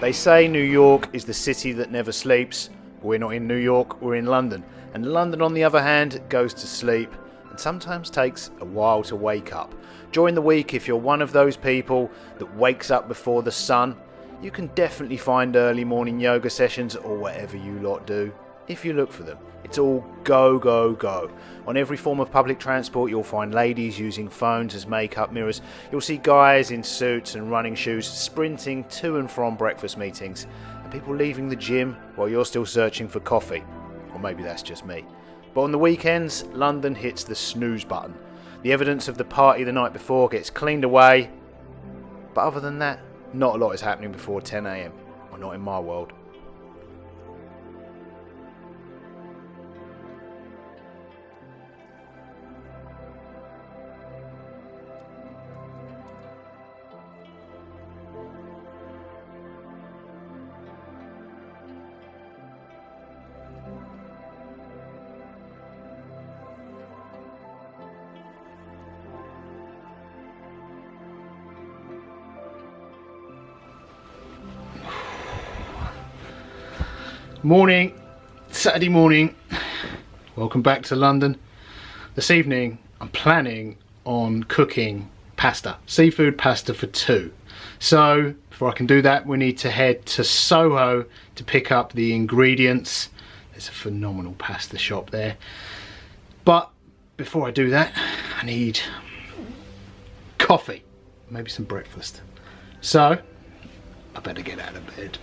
They say New York is the city that never sleeps. We're not in New York, we're in London. And London, on the other hand, goes to sleep and sometimes takes a while to wake up. During the week, if you're one of those people that wakes up before the sun, you can definitely find early morning yoga sessions or whatever you lot do, if you look for them. It's all go, go, go. On every form of public transport, you'll find ladies using phones as makeup mirrors. You'll see guys in suits and running shoes sprinting to and from breakfast meetings, and people leaving the gym while you're still searching for coffee. Or maybe that's just me. But on the weekends, London hits the snooze button. The evidence of the party the night before gets cleaned away. But other than that, not a lot is happening before 10 a.m. Or not in my world. Morning, Saturday morning. Welcome back to London. This evening I'm planning on cooking pasta, seafood pasta for two. So before I can do that, we need to head to Soho to pick up the ingredients. There's a phenomenal pasta shop there. But before I do that, I need coffee, maybe some breakfast. So I better get out of bed.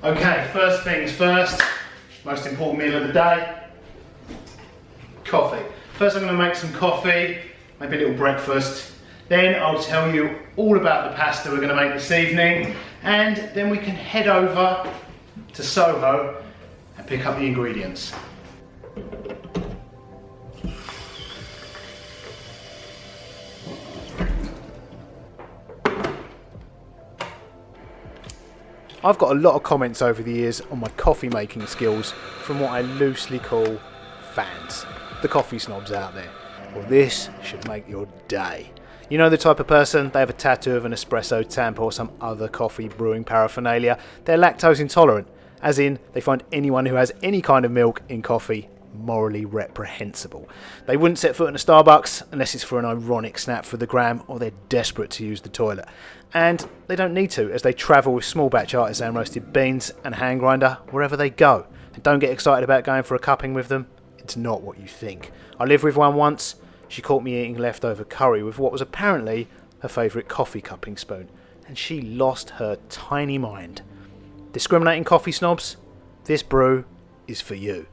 Okay, first things first, most important meal of the day, coffee. First I'm going to make some coffee, maybe a little breakfast, then I'll tell you all about the pasta we're going to make this evening, and then we can head over to Soho and pick up the ingredients. I've got a lot of comments over the years on my coffee making skills from what I loosely call fans, the coffee snobs out there. Well, this should make your day. You know the type of person, they have a tattoo of an espresso tamper or some other coffee brewing paraphernalia. They're lactose intolerant, as in they find anyone who has any kind of milk in coffee morally reprehensible. They wouldn't set foot in a Starbucks unless it's for an ironic snap for the gram or they're desperate to use the toilet. And they don't need to, as they travel with small batch artisan roasted beans and hand grinder wherever they go. And don't get excited about going for a cupping with them, it's not what you think. I lived with one once. She caught me eating leftover curry with what was apparently her favourite coffee cupping spoon, and she lost her tiny mind. Discriminating coffee snobs, this brew is for you.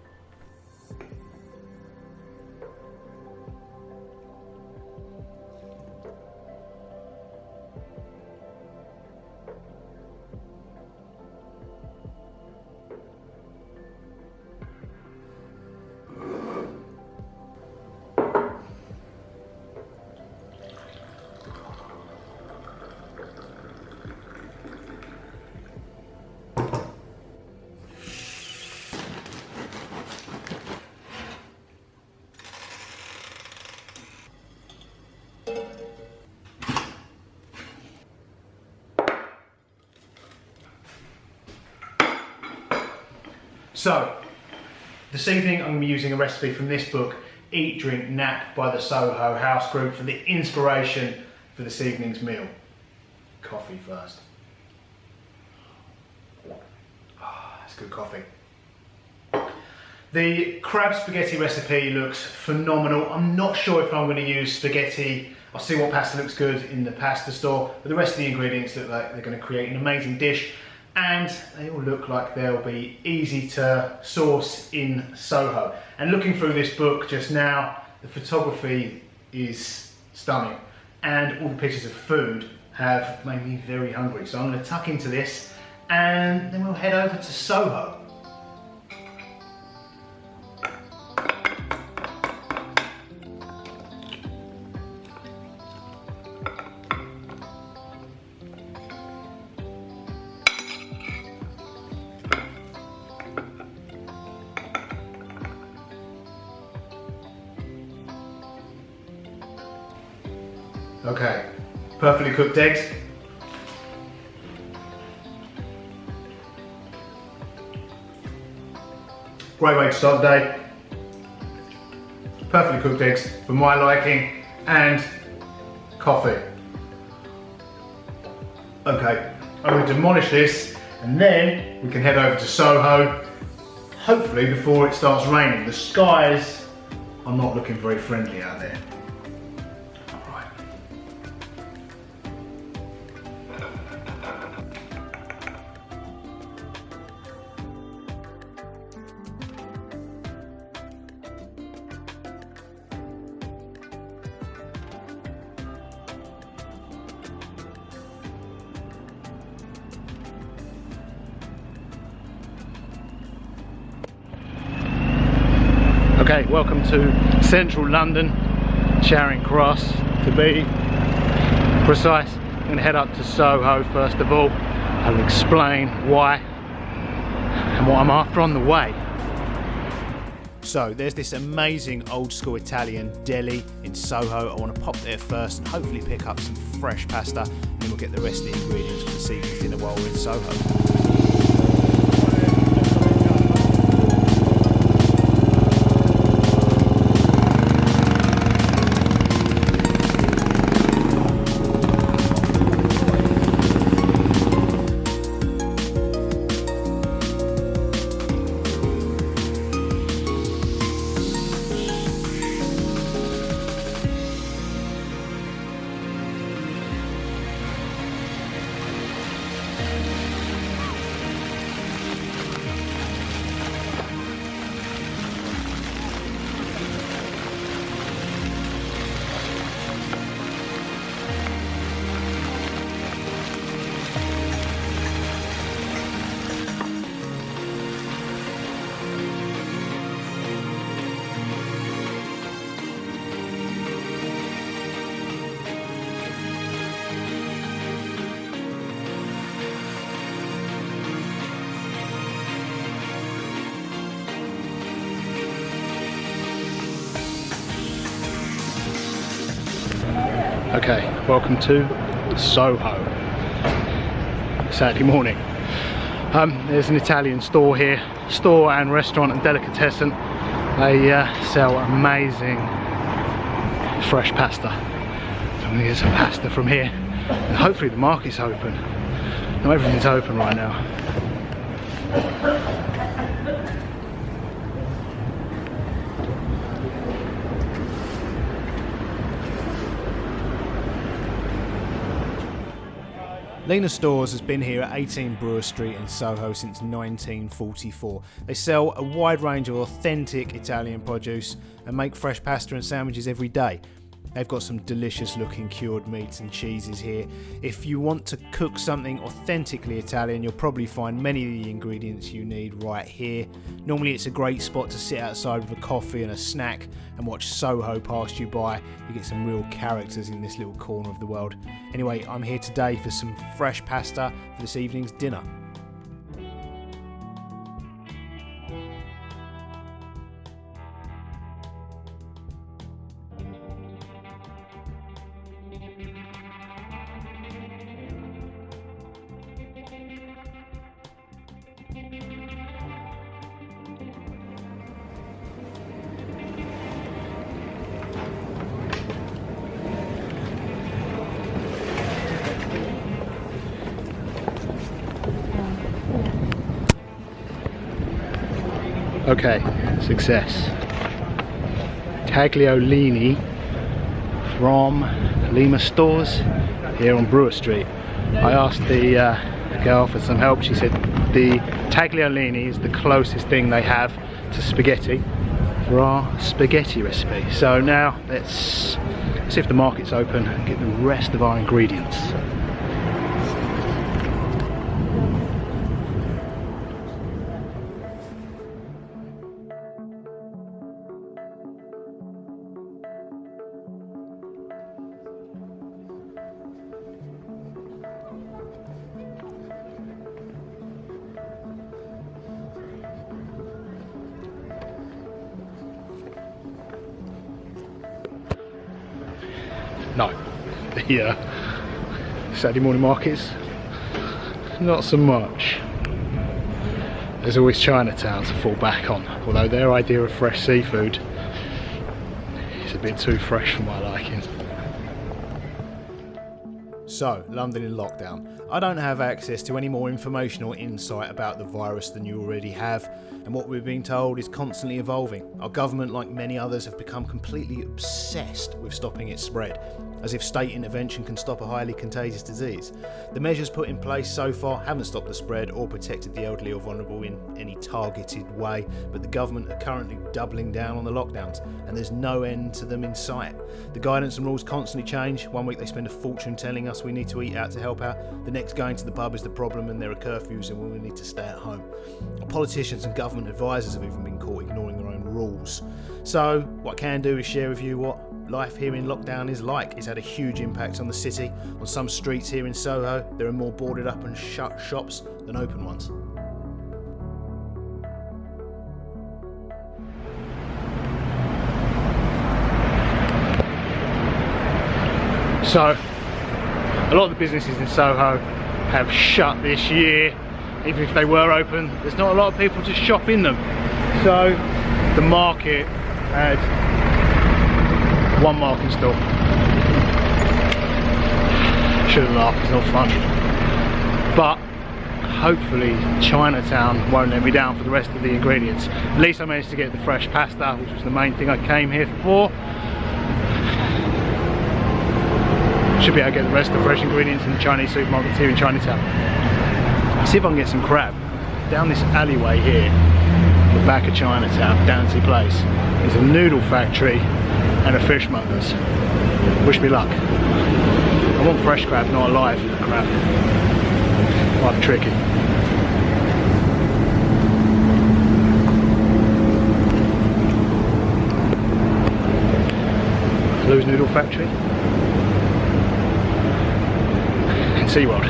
So, this evening I'm going to be using a recipe from this book, Eat, Drink, Nap by the Soho House Group for the inspiration for this evening's meal. Coffee first. That's good coffee. The crab spaghetti recipe looks phenomenal. I'm not sure if I'm going to use spaghetti. I'll see what pasta looks good in the pasta store, but the rest of the ingredients look like they're going to create an amazing dish. And they all look like they'll be easy to source in Soho. And looking through this book just now, the photography is stunning. And all the pictures of food have made me very hungry. So I'm going to tuck into this and then we'll head over to Soho. Okay, perfectly cooked eggs. Great way to start the day. Perfectly cooked eggs for my liking, and coffee. Okay, I'm going to demolish this and then we can head over to Soho, hopefully before it starts raining. The skies are not looking very friendly out there. Alright. Okay, welcome to central London, Charing Cross to be precise. I'm going to head up to Soho first of all. I'll explain why and what I'm after on the way. So there's this amazing old school Italian deli in Soho. I want to pop there first and hopefully pick up some fresh pasta, and then we'll get the rest of the ingredients for this evening's dinner while we're in Soho. Okay, welcome to Soho, Saturday morning. There's an Italian store here, store and restaurant and delicatessen. They sell amazing fresh pasta. So I'm gonna get some pasta from here, and hopefully the market's open. Not everything's open right now. Lena Stores has been here at 18 Brewer Street in Soho since 1944. They sell a wide range of authentic Italian produce and make fresh pasta and sandwiches every day. They've got some delicious looking cured meats and cheeses here. If you want to cook something authentically Italian, you'll probably find many of the ingredients you need right here. Normally it's a great spot to sit outside with a coffee and a snack and watch Soho pass you by. You get some real characters in this little corner of the world. Anyway, I'm here today for some fresh pasta for this evening's dinner. Okay, success. Tagliolini from Lena Stores here on Brewer Street. I asked the girl for some help. She said the tagliolini is the closest thing they have to spaghetti for our spaghetti recipe. So now let's see if the market's open and get the rest of our ingredients. No, The Saturday morning markets, not so much. There's always Chinatown to fall back on, although their idea of fresh seafood is a bit too fresh for my liking. So, London in lockdown. I don't have access to any more information or insight about the virus than you already have, and what we're being told is constantly evolving. Our government, like many others, have become completely obsessed with stopping its spread, as if state intervention can stop a highly contagious disease. The measures put in place so far haven't stopped the spread or protected the elderly or vulnerable in any targeted way, but the government are currently doubling down on the lockdowns, and there's no end to them in sight. The guidance and rules constantly change. One week they spend a fortune telling us we need to eat out to help out. The next, going to the pub is the problem and there are curfews and we need to stay at home. Our politicians and government advisors have even been caught ignoring their own rules. So what I can do is share with you what life here in lockdown is like. It's had a huge impact on the city. On some streets here in Soho, there are more boarded up and shut shops than open ones. So, a lot of the businesses in Soho have shut this year. Even if they were open, there's not a lot of people to shop in them. So, the market had one market store. Shouldn't laugh, it's not fun. But hopefully Chinatown won't let me down for the rest of the ingredients. At least I managed to get the fresh pasta, which was the main thing I came here for. Should be able to get the rest of the fresh ingredients in the Chinese supermarkets here in Chinatown. See if I can get some crab. Down this alleyway here, the back of Chinatown, Dante Place, is a noodle factory and a fishmonger's. Wish me luck. I want fresh crab, not a live crab. Might be tricky. Lou's Noodle Factory and SeaWorld.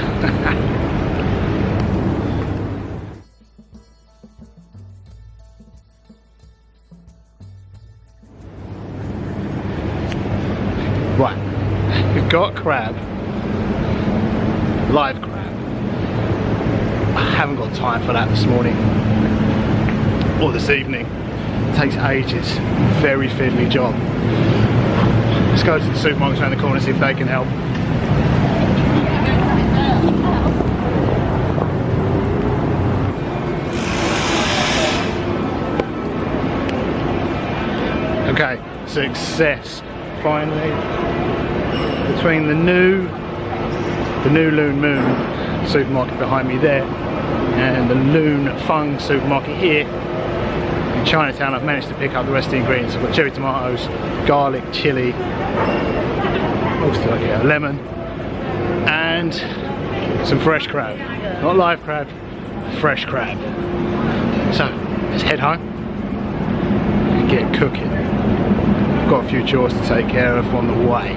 Right, we've got crab, live crab. I haven't got time for that this morning or this evening. It takes ages, very fiddly job. Let's go to the supermarkets around the corner and see if they can help. Okay, success. Finally, between the new Loon Moon supermarket behind me there and the Loon Fung supermarket here in Chinatown, I've managed to pick up the rest of the ingredients. I've got cherry tomatoes, garlic, chilli, lemon, and some fresh crab. Not live crab, fresh crab. So let's head home and get cooking. I've got a few chores to take care of on the way.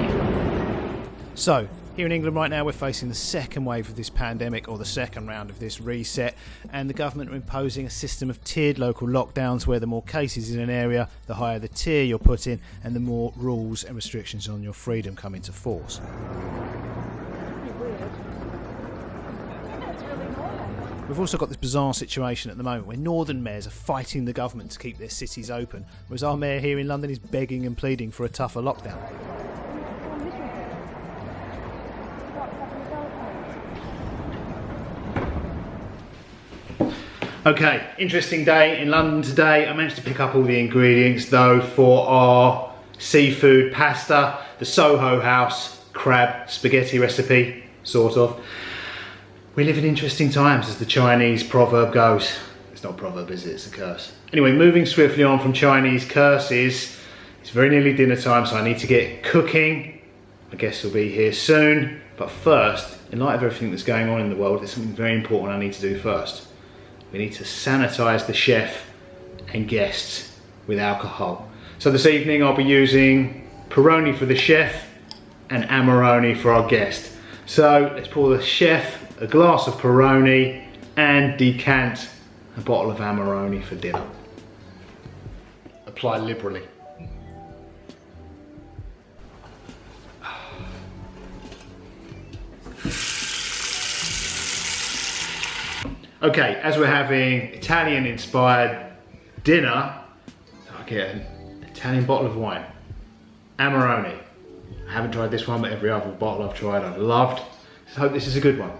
So, here in England right now we're facing the second wave of this pandemic, or the second round of this reset, and the government are imposing a system of tiered local lockdowns where the more cases in an area, the higher the tier you're put in, and the more rules and restrictions on your freedom come into force. We've also got this bizarre situation at the moment where northern mayors are fighting the government to keep their cities open, whereas our mayor here in London is begging and pleading for a tougher lockdown. Okay, interesting day in London today. I managed to pick up all the ingredients though for our seafood pasta, the Soho House crab spaghetti recipe, sort of. We live in interesting times, as the Chinese proverb goes. It's not a proverb, is it? It's a curse. Anyway, moving swiftly on from Chinese curses, it's very nearly dinner time, so I need to get cooking. My guests will be here soon. But first, in light of everything that's going on in the world, there's something very important I need to do first. We need to sanitize the chef and guests with alcohol. So this evening I'll be using Peroni for the chef and Amarone for our guest. So let's pour the chef a glass of Peroni and decant a bottle of Amarone for dinner. Apply liberally. Okay, as we're having Italian-inspired dinner, I get an Italian bottle of wine. Amarone. I haven't tried this one, but every other bottle I've tried I've loved. So I hope this is a good one.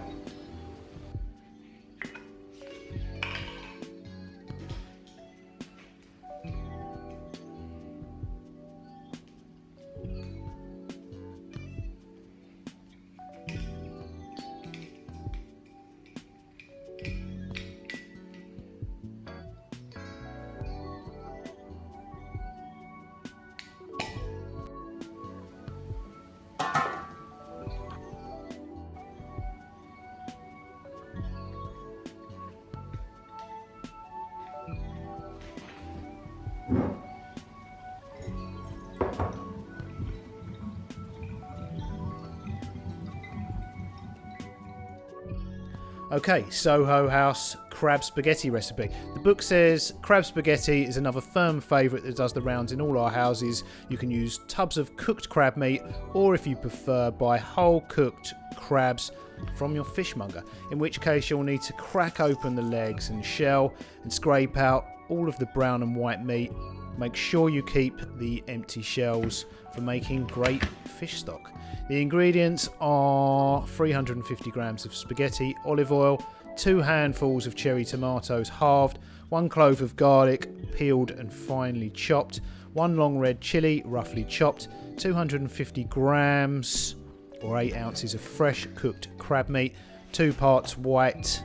Okay, Soho House crab spaghetti recipe. The book says crab spaghetti is another firm favourite that does the rounds in all our houses. You can use tubs of cooked crab meat, or if you prefer, buy whole cooked crabs from your fishmonger, in which case you'll need to crack open the legs and shell and scrape out all of the brown and white meat. Make sure you keep the empty shells for making great fish stock. The ingredients are 350 grams of spaghetti, olive oil, 2 handfuls of cherry tomatoes halved, 1 clove of garlic peeled and finely chopped, 1 long red chilli roughly chopped, 250 grams or 8 ounces of fresh cooked crab meat, 2 parts white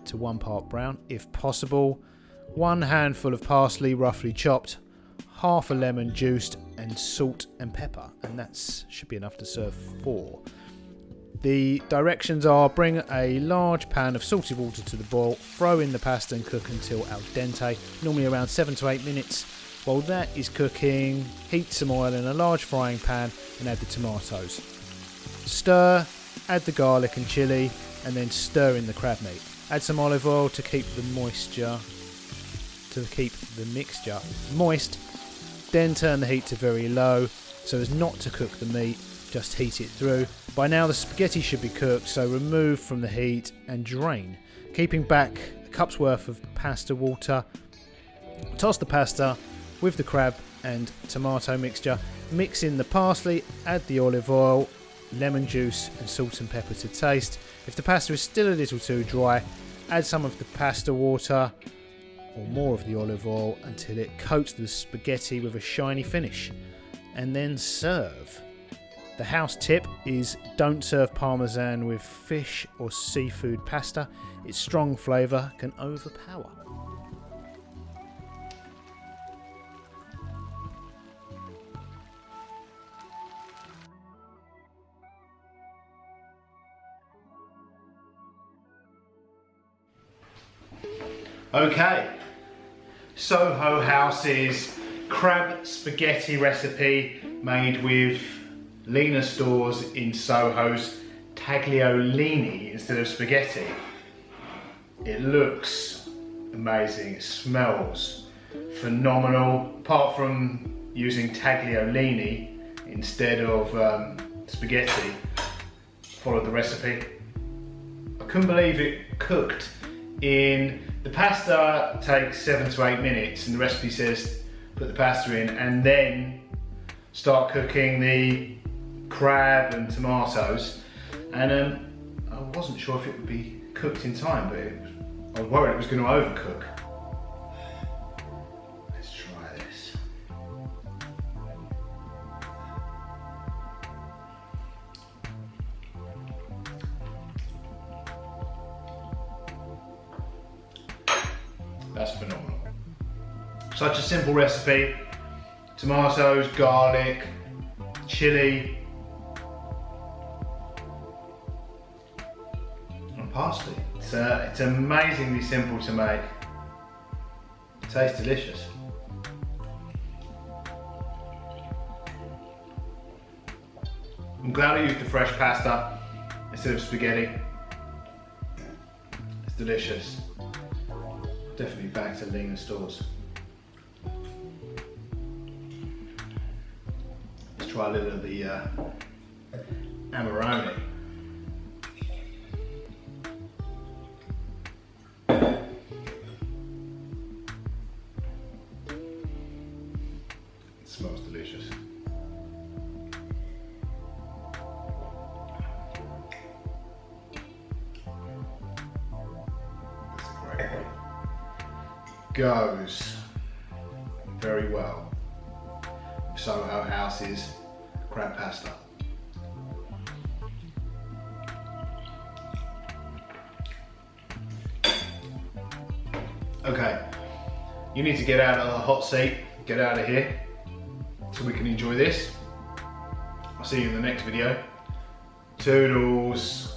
to 1 part brown if possible, 1 handful of parsley roughly chopped, half a lemon juiced, and salt and pepper, and that should be enough to serve 4. The directions are: bring a large pan of salty water to the boil, throw in the pasta and cook until al dente, normally around 7 to 8 minutes. While that is cooking, heat some oil in a large frying pan and add the tomatoes. Stir, add the garlic and chilli, and then stir in the crab meat. Add some olive oil to keep the mixture moist. Then turn the heat to very low so as not to cook the meat, just heat it through. By now the spaghetti should be cooked, so remove from the heat and drain, keeping back a cup's worth of pasta water. Toss the pasta with the crab and tomato mixture, mix in the parsley, add the olive oil, lemon juice and salt and pepper to taste. If the pasta is still a little too dry, add some of the pasta water or more of the olive oil until it coats the spaghetti with a shiny finish, and then serve. The house tip is don't serve parmesan with fish or seafood pasta. Its strong flavour can overpower. Okay, Soho House's crab spaghetti recipe made with Lena Stores in Soho's tagliolini instead of spaghetti. It looks amazing, it smells phenomenal. Apart from using tagliolini instead of spaghetti, followed the recipe. I couldn't believe it cooked in. The pasta takes 7 to 8 minutes, and the recipe says put the pasta in and then start cooking the crab and tomatoes. And I wasn't sure if it would be cooked in time, but I was worried it was going to overcook. Let's try this. That's phenomenal. Such a simple recipe. Tomatoes, garlic, chilli, and parsley. It's amazingly simple to make. It tastes delicious. I'm glad I used the fresh pasta instead of spaghetti. It's delicious. Definitely back to Lena Stores. Let's try a little of the Amarone. smells delicious. That's great. Goes very well with Soho House's crab pasta. Okay, you need to get out of the hot seat, get out of here, so we can enjoy this. I'll see you in the next video. Toodles.